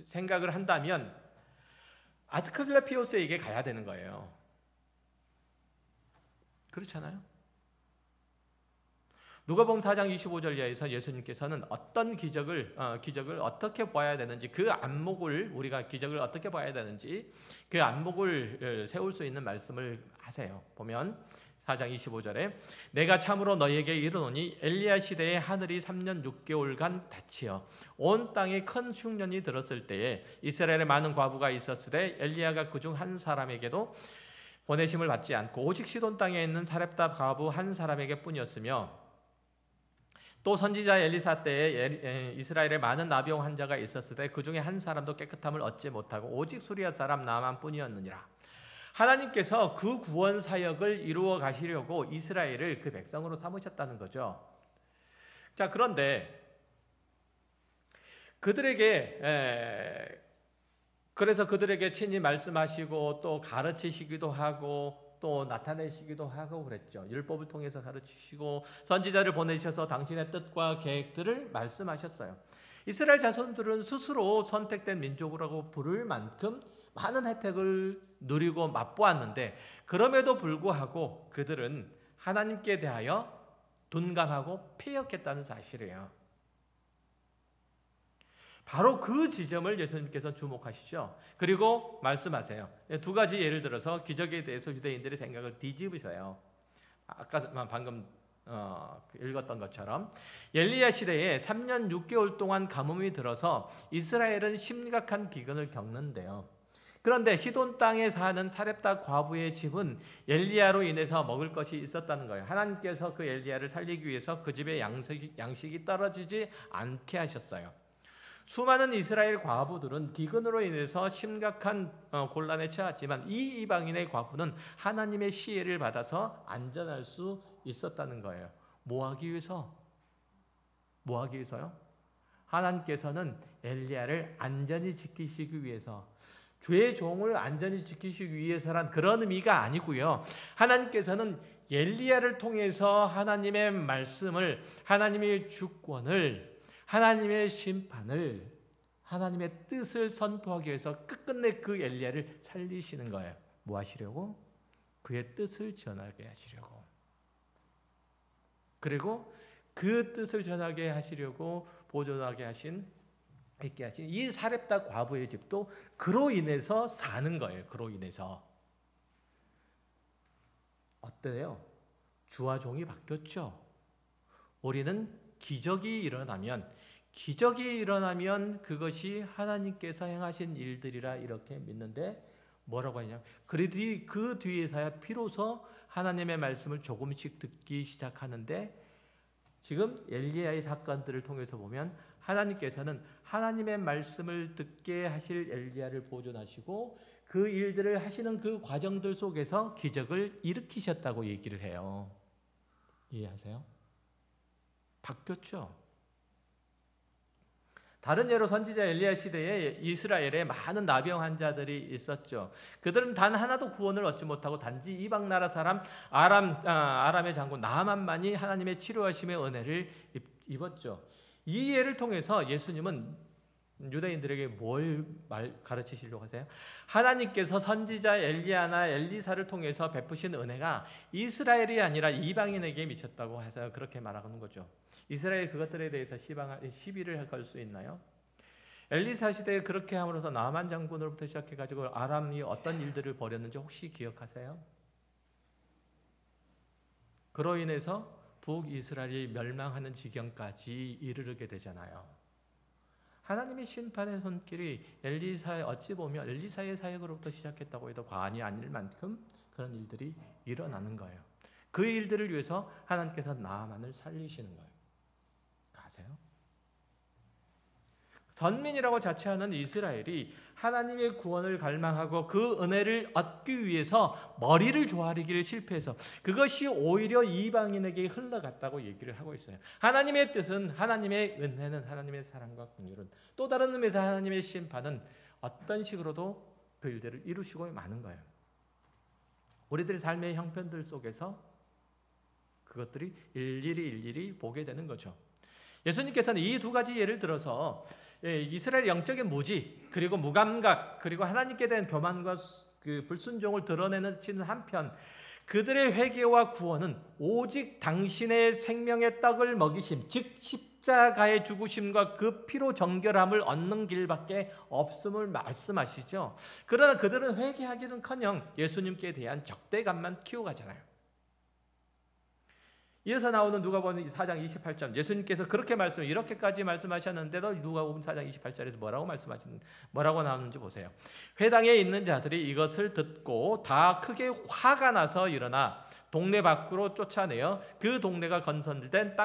생각을 한다면 아스클레피오스에게 가야 되는 거예요. 그렇잖아요. 누가복음 4장 25절 이하에서 예수님께서는 어떤 기적을 어떻게 봐야 되는지, 그 안목을, 우리가 기적을 어떻게 봐야 되는지 그 안목을 세울 수 있는 말씀을 하세요. 보면 4장 25절에 내가 참으로 너희에게 이르노니 엘리야 시대에 하늘이 3년 6개월간 닫히어 온 땅에 큰 흉년이 들었을 때에 이스라엘에 많은 과부가 있었으되 엘리야가 그중 한 사람에게도 보내심을 받지 않고 오직 시돈 땅에 있는 사렙다 과부 한 사람에게 뿐이었으며, 또 선지자 엘리사 때에 이스라엘에 많은 나병 환자가 있었으되 그 중에 한 사람도 깨끗함을 얻지 못하고 오직 수리아 사람 나만 뿐이었느니라. 하나님께서 그 구원 사역을 이루어 가시려고 이스라엘을 그 백성으로 삼으셨다는 거죠. 자, 그런데 그래서 그들에게 친히 말씀하시고 또 가르치시기도 하고 또 나타내시기도 하고 그랬죠. 율법을 통해서 가르치시고 선지자를 보내셔서 당신의 뜻과 계획들을 말씀하셨어요. 이스라엘 자손들은 스스로 선택된 민족이라고 부를 만큼 많은 혜택을 누리고 맛보았는데, 그럼에도 불구하고 그들은 하나님께 대하여 둔감하고 패역했다는 사실이에요. 바로 그 지점을 예수님께서 주목하시죠. 그리고 말씀하세요. 두 가지 예를 들어서 기적에 대해서 유대인들의 생각을 뒤집으세요. 아까 방금 읽었던 것처럼 엘리야 시대에 3년 6개월 동안 가뭄이 들어서 이스라엘은 심각한 기근을 겪는데요. 그런데 시돈 땅에 사는 사렙다 과부의 집은 엘리야로 인해서 먹을 것이 있었다는 거예요. 하나님께서 그 엘리야를 살리기 위해서 그 집에 양식이 떨어지지 않게 하셨어요. 수많은 이스라엘 과부들은 기근으로 인해서 심각한 곤란에 처했지만 이 이방인의 과부는 하나님의 시혜를 받아서 안전할 수 있었다는 거예요. 뭐 하기 위해서? 뭐 하기 위해서요? 하나님께서는 엘리야를 안전히 지키시기 위해서, 주의 종을 안전히 지키시기 위해서란 그런 의미가 아니고요. 하나님께서는 엘리야를 통해서 하나님의 말씀을, 하나님의 주권을, 하나님의 심판을, 하나님의 뜻을 선포하기 위해서 끝끝내 그 엘리야를 살리시는 거예요. 뭐 하시려고? 그의 뜻을 전하게 하시려고. 그리고 그 뜻을 전하게 하시려고 보존하게 있게 하신 이 사렙다 과부의 집도 그로 인해서 사는 거예요. 그로 인해서. 어때요? 주와 종이 바뀌었죠. 우리는 기적이 일어나면 그것이 하나님께서 행하신 일들이라 이렇게 믿는데, 뭐라고 하냐면 그 뒤에서야 비로소 하나님의 말씀을 조금씩 듣기 시작하는데, 지금 엘리야의 사건들을 통해서 보면 하나님께서는 하나님의 말씀을 듣게 하실 엘리야를 보존하시고 그 일들을 하시는 그 과정들 속에서 기적을 일으키셨다고 얘기를 해요. 이해하세요? 바뀌었죠. 다른 예로 선지자 엘리야 시대에 이스라엘에 많은 나병 환자들이 있었죠. 그들은 단 하나도 구원을 얻지 못하고 단지 이방 나라 사람 아람의 장군 나아만만이 하나님의 치료하심의 은혜를 입었죠. 이 예를 통해서 예수님은 유대인들에게 뭘 가르치시려고 하세요? 하나님께서 선지자 엘리야나 엘리사를 통해서 베푸신 은혜가 이스라엘이 아니라 이방인에게 미쳤다고 해서 그렇게 말하는 거죠. 이스라엘 그것들에 대해서 시비를 걸 수 있나요? 엘리사 시대에 그렇게 함으로써 나만 장군으로부터 시작해가지고 아람이 어떤 일들을 벌였는지 혹시 기억하세요? 그로 인해서 북이스라엘이 멸망하는 지경까지 이르게 되잖아요. 하나님의 심판의 손길이 어찌 보면 엘리사의 사역으로부터 시작했다고 해도 과언이 아닐 만큼 그런 일들이 일어나는 거예요. 그 일들을 위해서 하나님께서 나아만을 살리시는 거예요. 아세요? 선민이라고 자처하는 이스라엘이 하나님의 구원을 갈망하고 그 은혜를 얻기 위해서 머리를 조아리기를 실패해서 그것이 오히려 이방인에게 흘러갔다고 얘기를 하고 있어요. 하나님의 뜻은, 하나님의 은혜는, 하나님의 사랑과 긍휼은, 또 다른 의미에서 하나님의 심판은 어떤 식으로도 그 일들을 이루시고 마는 거예요. 우리들의 삶의 형편들 속에서 그것들이 일일이 보게 되는 거죠. 예수님께서는 이 두 가지 예를 들어서 이스라엘 영적인 무지, 그리고 무감각, 그리고 하나님께 대한 교만과 그 불순종을 드러내는 한편 그들의 회개와 구원은 오직 당신의 생명의 떡을 먹이심, 즉 십자가의 죽으심과 그 피로 정결함을 얻는 길밖에 없음을 말씀하시죠. 그러나 그들은 회개하기는커녕 예수님께 대한 적대감만 키워가잖아요. 이어서 나오는 누가복음 4장 28절, 예수님께서 그렇게 이렇게까지 말씀하셨는데도 누가복음 4장 28절에서 뭐라고 나오는지 보세요. 회당에 있는 자들이 이것을 듣고 다 크게 화가 나서 일어나 동네 밖으로 쫓아내어 그 동네가 건설된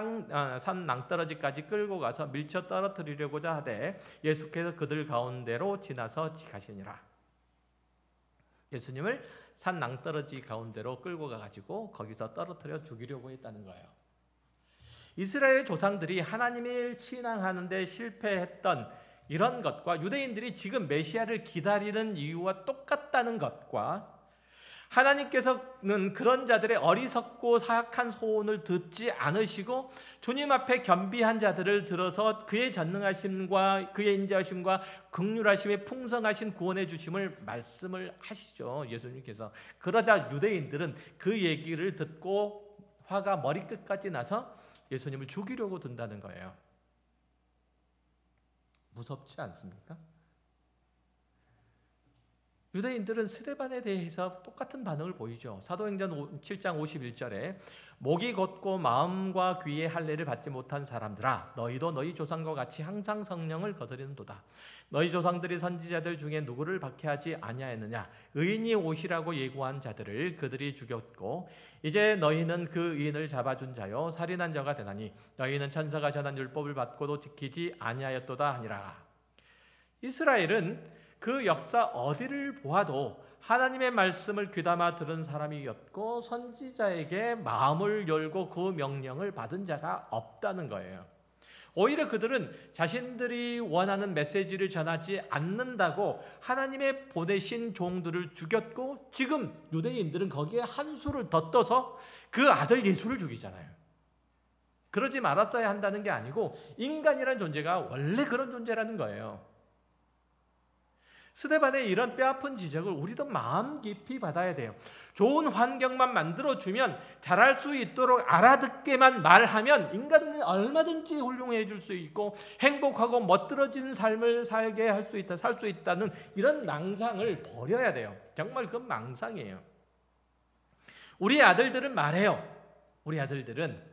산 낭떠러지까지 끌고 가서 밀쳐 떨어뜨리려고자 하되 예수께서 그들 가운데로 지나서 가시니라. 예수님을 산 낭떠러지 가운데로 끌고 가가지고 거기서 떨어뜨려 죽이려고 했다는 거예요. 이스라엘 조상들이 하나님을 신앙하는 데 실패했던 이런 것과 유대인들이 지금 메시아를 기다리는 이유와 똑같다는 것과 하나님께서는 그런 자들의 어리석고 사악한 소원을 듣지 않으시고 주님 앞에 겸비한 자들을 들어서 그의 전능하심과 그의 인자하심과 긍휼하심의 풍성하신 구원해 주심을 말씀을 하시죠. 예수님께서. 그러자 유대인들은 그 얘기를 듣고 화가 머리끝까지 나서 예수님을 죽이려고 든다는 거예요. 무섭지 않습니까? 유대인들은 스데반에 대해서 똑같은 반응을 보이죠. 사도행전 7장 51절에 목이 곧고 마음과 귀의 할례를 받지 못한 사람들아, 너희도 너희 조상과 같이 항상 성령을 거스리는도다. 너희 조상들이 선지자들 중에 누구를 박해하지 아니하였느냐? 의인이 오시라고 예고한 자들을 그들이 죽였고 이제 너희는 그 의인을 잡아준 자요 살인한 자가 되나니 너희는 천사가 전한 율법을 받고도 지키지 아니하였도다 하니라. 이스라엘은 그 역사 어디를 보아도 하나님의 말씀을 귀담아 들은 사람이었고 선지자에게 마음을 열고 그 명령을 받은 자가 없다는 거예요. 오히려 그들은 자신들이 원하는 메시지를 전하지 않는다고 하나님의 보내신 종들을 죽였고, 지금 유대인들은 거기에 한 수를 더 떠서 그 아들 예수를 죽이잖아요. 그러지 말았어야 한다는 게 아니고 인간이라는 존재가 원래 그런 존재라는 거예요. 스데반의 이런 뼈아픈 지적을 우리도 마음 깊이 받아야 돼요. 좋은 환경만 만들어주면 잘할 수 있도록 알아듣게만 말하면 인간은 얼마든지 훌륭해질 수 있고 행복하고 멋들어진 삶을 살게 할 수 있다, 살 수 있다는 이런 망상을 버려야 돼요. 정말 그건 망상이에요. 우리 아들들은 말해요. 우리 아들들은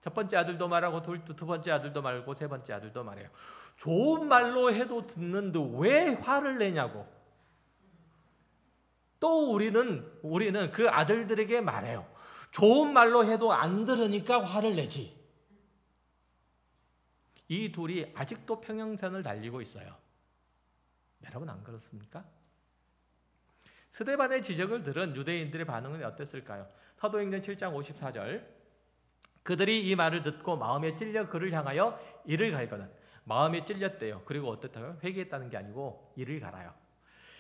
첫 번째 아들도 말하고 두 번째 아들도 말고 세 번째 아들도 말해요. 좋은 말로 해도 듣는데 왜 화를 내냐고. 또 우리는 그 아들들에게 말해요. 좋은 말로 해도 안 들으니까 화를 내지. 이 둘이 아직도 평행선을 달리고 있어요. 여러분 안 그렇습니까? 스데반의 지적을 들은 유대인들의 반응은 어땠을까요? 사도행전 7장 54절, 그들이 이 말을 듣고 마음에 찔려 그를 향하여 이를 갈거든. 마음에 찔렸대요. 그리고 어떻다고요? 회개했다는 게 아니고 이를 갈아요.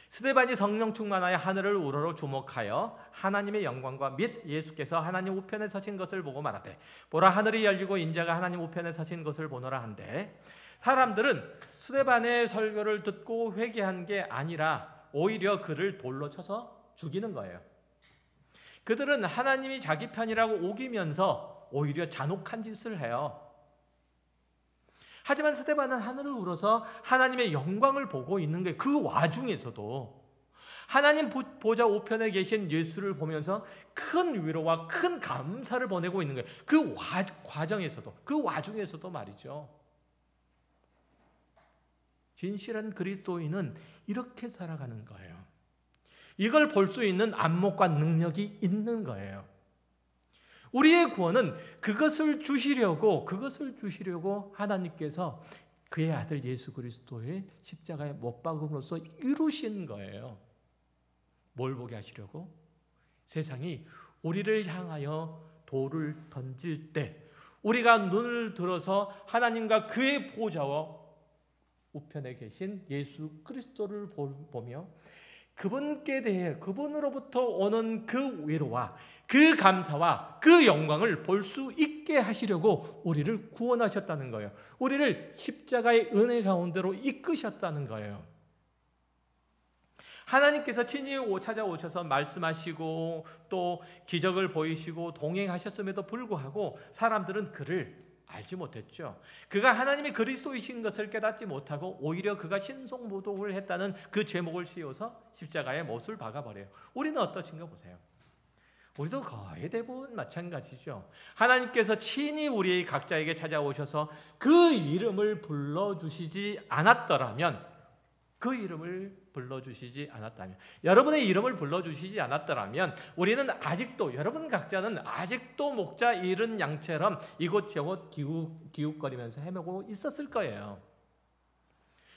스데반이 성령 충만하여 하늘을 우러러 주목하여 하나님의 영광과 및 예수께서 하나님 우편에 서신 것을 보고 말하되, 보라 하늘이 열리고 인자가 하나님 우편에 서신 것을 보노라 한데, 사람들은 스데반의 설교를 듣고 회개한 게 아니라 오히려 그를 돌로 쳐서 죽이는 거예요. 그들은 하나님이 자기 편이라고 우기면서 오히려 잔혹한 짓을 해요. 하지만 스데반은 하늘을 우러서 하나님의 영광을 보고 있는 거예요. 그 와중에서도 하나님 보좌 우편에 계신 예수를 보면서 큰 위로와 큰 감사를 보내고 있는 거예요. 그 과정에서도, 그 와중에서도 말이죠. 진실한 그리스도인은 이렇게 살아가는 거예요. 이걸 볼 수 있는 안목과 능력이 있는 거예요. 우리의 구원은 그것을 주시려고 하나님께서 그의 아들 예수 그리스도의 십자가에 못 박음으로써 이루신 거예요. 뭘 보게 하시려고? 세상이 우리를 향하여 돌을 던질 때 우리가 눈을 들어서 하나님과 그의 보좌와 우편에 계신 예수 그리스도를 보며 그분께 대해 그분으로부터 오는 그 위로와 그 감사와 그 영광을 볼 수 있게 하시려고 우리를 구원하셨다는 거예요. 우리를 십자가의 은혜 가운데로 이끄셨다는 거예요. 하나님께서 친히 찾아오셔서 말씀하시고 또 기적을 보이시고 동행하셨음에도 불구하고 사람들은 그를 알지 못했죠. 그가 하나님의 그리스도이신 것을 깨닫지 못하고 오히려 그가 신송모독을 했다는 그 제목을 씌워서 십자가에 못을 박아버려요. 우리는 어떠신가 보세요. 우리도 거의 대부분 마찬가지죠. 하나님께서 친히 우리 각자에게 찾아오셔서 그 이름을 불러주시지 않았더라면, 여러분의 이름을 불러주시지 않았더라면 우리는 아직도, 여러분 각자는 아직도 목자 잃은 양처럼 이곳저곳 기웃거리면서 헤매고 있었을 거예요.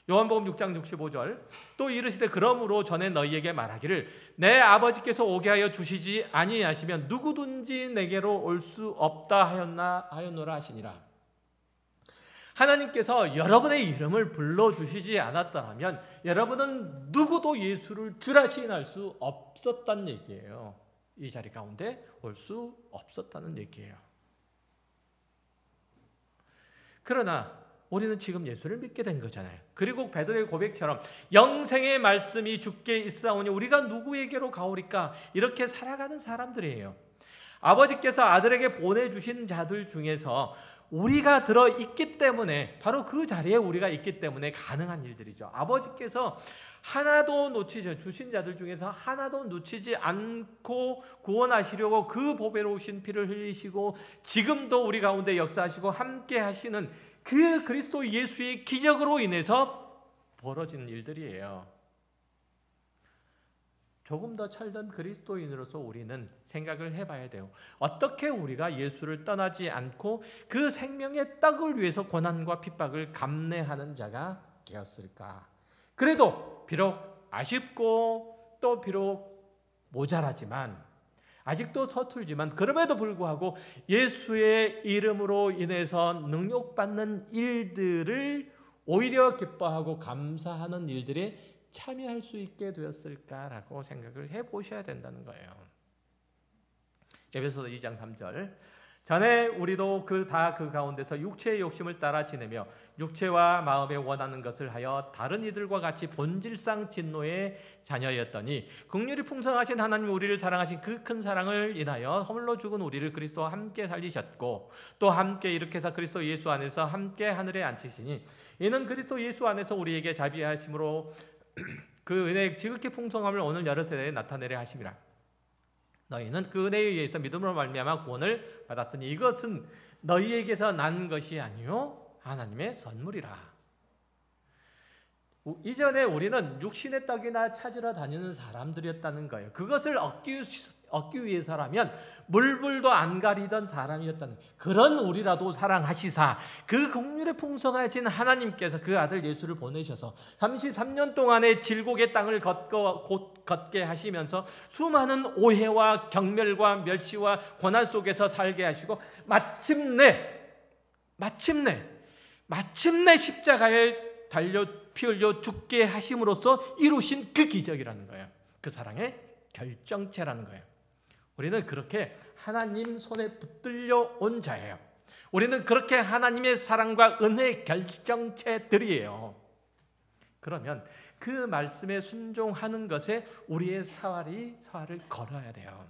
요한복음 6장 65절, 또 이르시되 그러므로 전에 너희에게 말하기를 내 아버지께서 오게 하여 주시지 아니하시면 누구든지 내게로 올 수 없다 하였노라 하시니라. 하나님께서 여러분의 이름을 불러주시지 않았다면 여러분은 누구도 예수를 주라 시인할 수 없었다는 얘기예요. 이 자리 가운데 올 수 없었다는 얘기예요. 그러나 우리는 지금 예수를 믿게 된 거잖아요. 그리고 베드로의 고백처럼 영생의 말씀이 주께 있사오니 우리가 누구에게로 가오리까, 이렇게 살아가는 사람들이에요. 아버지께서 아들에게 보내주신 자들 중에서 우리가 들어있기 때문에, 바로 그 자리에 우리가 있기 때문에 가능한 일들이죠. 아버지께서 하나도 놓치지, 주신 자들 중에서 하나도 놓치지 않고 구원하시려고 그 보배로우신 피를 흘리시고 지금도 우리 가운데 역사하시고 함께 하시는 그 그리스도 예수의 기적으로 인해서 벌어진 일들이에요. 조금 더 철든 그리스도인으로서 우리는 생각을 해봐야 돼요. 어떻게 우리가 예수를 떠나지 않고 그 생명의 떡을 위해서 고난과 핍박을 감내하는 자가 되었을까? 그래도 비록 아쉽고 또 비록 모자라지만 아직도 서툴지만 그럼에도 불구하고 예수의 이름으로 인해서 능력받는 일들을 오히려 기뻐하고 감사하는 일들에 참여할 수 있게 되었을까라고 생각을 해보셔야 된다는 거예요. 에베소서 2장 3절 전에 우리도 그 가운데서 육체의 욕심을 따라 지내며 육체와 마음에 원하는 것을 하여 다른 이들과 같이 본질상 진노의 자녀였더니 긍휼이 풍성하신 하나님 우리를 사랑하신 그 큰 사랑을 인하여 허물로 죽은 우리를 그리스도와 함께 살리셨고 또 함께 일으켜서 그리스도 예수 안에서 함께 하늘에 앉히시니 이는 그리스도 예수 안에서 우리에게 자비하심으로 그 은혜의 지극히 풍성함을 오늘 여러 세대에 나타내려 하심이라. 너희는 그 은혜에 의해서 믿음으로 말미암아 구원을 받았으니 이것은 너희에게서 난 것이 아니요 하나님의 선물이라. 이전에 우리는 육신의 떡이나 찾으러 다니는 사람들이었다는 거예요. 그것을 얻기 위해서라면 물불도 안 가리던 사람이었다는 그런 우리라도 사랑하시사 그 긍휼에 풍성하신 하나님께서 그 아들 예수를 보내셔서 33년 동안의 질곡의 땅을 걷게 하시면서 수많은 오해와 경멸과 멸시와 고난 속에서 살게 하시고 마침내 십자가에 달려 피 흘려 죽게 하심으로써 이루신 그 기적이라는 거예요. 그 사랑의 결정체라는 거예요. 우리는 그렇게 하나님 손에 붙들려 온 자예요. 우리는 그렇게 하나님의 사랑과 은혜의 결정체들이에요. 그러면 그 말씀에 순종하는 것에 우리의 사활을 걸어야 돼요.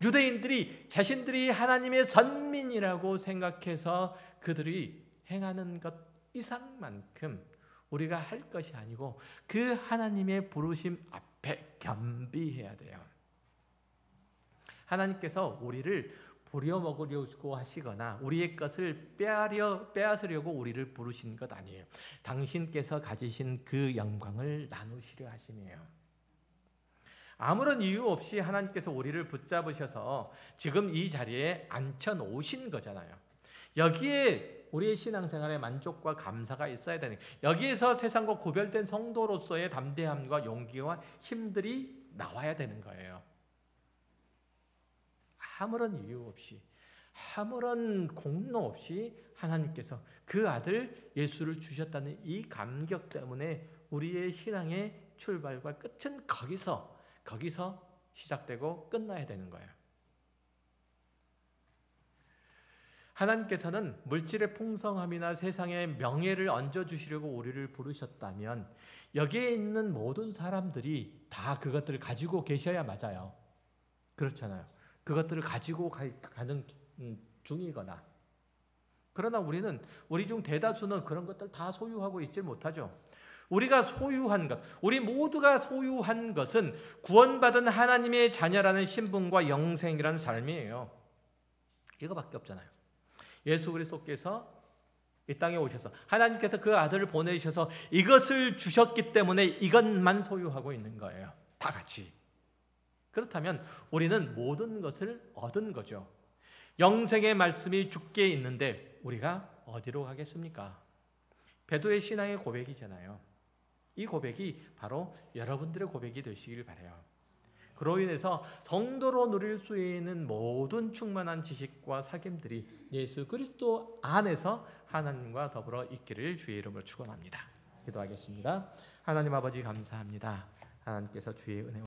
유대인들이 자신들이 하나님의 선민이라고 생각해서 그들이 행하는 것 이상만큼 우리가 할 것이 아니고 그 하나님의 부르심 앞에 겸비해야 돼요. 하나님께서 우리를 부려먹으려고 하시거나 우리의 것을 빼앗으려고 우리를 부르신 것 아니에요. 당신께서 가지신 그 영광을 나누시려 하심이에요. 아무런 이유 없이 하나님께서 우리를 붙잡으셔서 지금 이 자리에 앉혀놓으신 거잖아요. 여기에 우리의 신앙생활에 만족과 감사가 있어야 되는 거예요. 여기에서 세상과 구별된 성도로서의 담대함과 용기와 힘들이 나와야 되는 거예요. 아무런 이유 없이 아무런 공로 없이 하나님께서 그 아들 예수를 주셨다는 이 감격 때문에 우리의 신앙의 출발과 끝은 거기서 시작되고 끝나야 되는 거예요. 하나님께서는 물질의 풍성함이나 세상의 명예를 얹어주시려고 우리를 부르셨다면 여기에 있는 모든 사람들이 다 그것들을 가지고 계셔야 맞아요. 그렇잖아요. 그것들을 가지고 가는 중이거나 그러나 우리 중 대다수는 그런 것들 다 소유하고 있지 못하죠. 우리가 소유한 것, 우리 모두가 소유한 것은 구원받은 하나님의 자녀라는 신분과 영생이라는 삶이에요. 이거밖에 없잖아요. 예수 그리스도께서 이 땅에 오셔서 하나님께서 그 아들을 보내셔서 이것을 주셨기 때문에 이것만 소유하고 있는 거예요. 다 같이. 그렇다면 우리는 모든 것을 얻은 거죠. 영생의 말씀이 주께 있는데 우리가 어디로 가겠습니까? 베드로의 신앙의 고백이잖아요. 이 고백이 바로 여러분들의 고백이 되시길 바라요. 그로 인해서 성도로 누릴 수 있는 모든 충만한 지식과 사귐들이 예수 그리스도 안에서 하나님과 더불어 있기를 주의 이름으로 축원합니다. 기도하겠습니다. 하나님 아버지 감사합니다. 하나님께서 주의 은혜